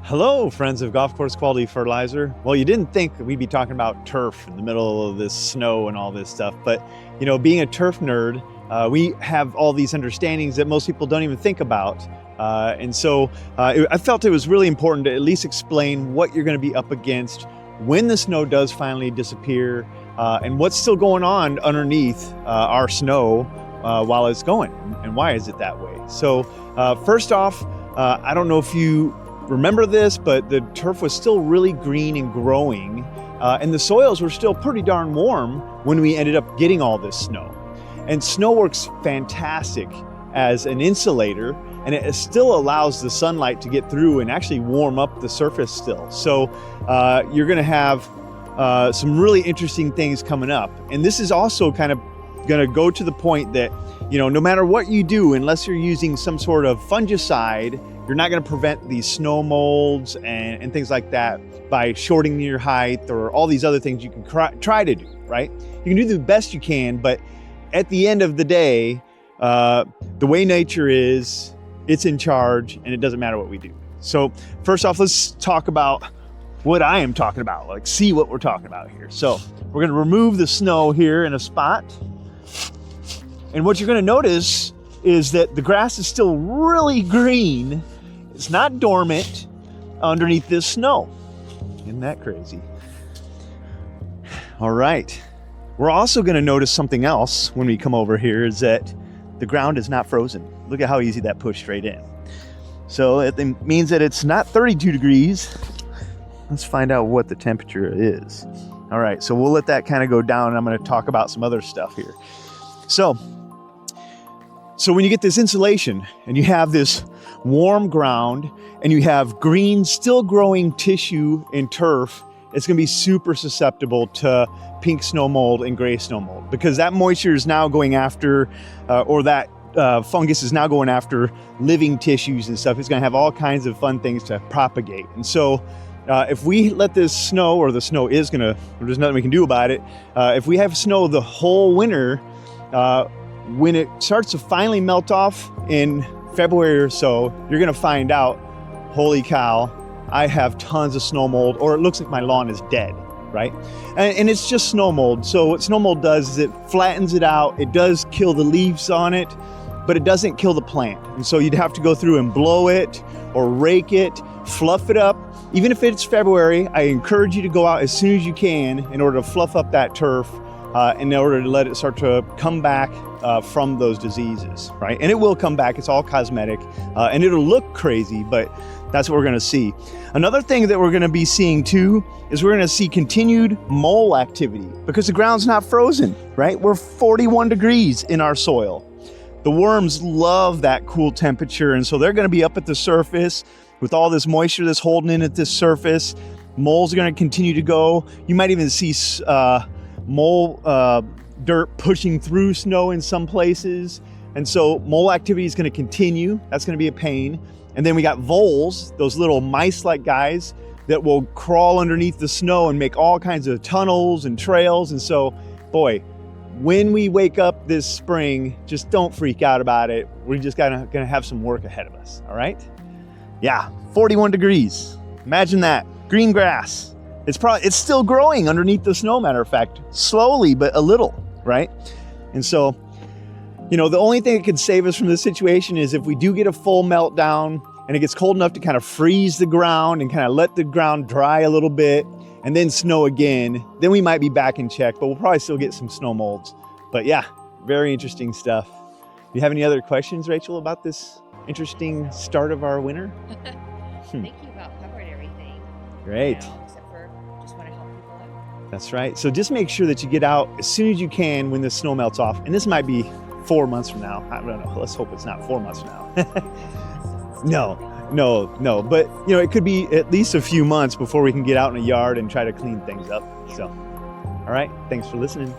Hello, friends of Golf Course Quality Fertilizer. Well, you didn't think we'd be talking about turf in the middle of this snow and all this stuff, but being a turf nerd, we have all these understandings that most people don't even think about. I felt it was really important to at least explain what you're going to be up against when the snow does finally disappear, and what's still going on underneath our snow while it's going, and why is it that way. So first off, I don't know if you remember this, but the turf was still really green and growing, and the soils were still pretty darn warm when we ended up getting all this snow. And snow works fantastic as an insulator, and it still allows the sunlight to get through and actually warm up the surface still. So you're gonna have some really interesting things coming up. And this is also kind of gonna go to the point that, no matter what you do, unless you're using some sort of fungicide, you're not going to prevent these snow molds and things like that by shortening your height or all these other things you can try to do, right? You can do the best you can, but at the end of the day, the way nature is, it's in charge, and it doesn't matter what we do. So first off, let's talk about what I am talking about, like see what we're talking about here. So we're going to remove the snow here in a spot. And what you're going to notice is that the grass is still really green. It's not dormant underneath this snow. Isn't that crazy? All right. We're also going to notice something else when we come over here, is that the ground is not frozen. Look at how easy that pushed straight in. So it means that it's not 32 degrees. Let's find out what the temperature is. All right, so we'll let that kind of go down, and I'm going to talk about some other stuff here. So when you get this insulation and you have this warm ground and you have green, still growing tissue and turf, it's going to be super susceptible to pink snow mold and gray snow mold, because that moisture is now going after, or that fungus is now going after living tissues and stuff. It's going to have all kinds of fun things to propagate. And so if we let this snow, or the snow is going to, there's nothing we can do about it. If we have snow the whole winter, when it starts to finally melt off in February or so, you're gonna find out, holy cow, I have tons of snow mold, or it looks like my lawn is dead, right? And it's just snow mold. So what snow mold does is it flattens it out. It does kill the leaves on it, but it doesn't kill the plant. And so you'd have to go through and blow it or rake it, fluff it up. Even if it's February, I encourage you to go out as soon as you can in order to fluff up that turf, in order to let it start to come back from those diseases, right? And it will come back. It's all cosmetic, and it'll look crazy, but that's what we're going to see. Another thing that we're going to be seeing too is we're going to see continued mole activity, because the ground's not frozen, right? We're 41 degrees in our soil. The worms love that cool temperature, and so they're going to be up at the surface with all this moisture that's holding in at this surface. Moles are going to continue to go. You might even see mole dirt pushing through snow in some places. And so mole activity is going to continue. That's going to be a pain. And then we got voles, those little mice-like guys that will crawl underneath the snow and make all kinds of tunnels and trails. And so, boy, when we wake up this spring, just don't freak out about it. We're just gonna have some work ahead of us, all right? Yeah, 41 degrees. Imagine that, green grass. It's still growing underneath the snow, matter of fact, slowly, but a little, right? And so, the only thing that could save us from this situation is if we do get a full meltdown and it gets cold enough to kind of freeze the ground and kind of let the ground dry a little bit and then snow again, then we might be back in check, but we'll probably still get some snow molds. But yeah, very interesting stuff. Do you have any other questions, Rachel, about this interesting start of our winter? I think you about covered everything. Great. Except for just want to help people out. That's right. So just make sure that you get out as soon as you can when the snow melts off. And this might be 4 months from now. I don't know. Let's hope it's not 4 months from now. No. But, it could be at least a few months before we can get out in the yard and try to clean things up. So, all right. Thanks for listening.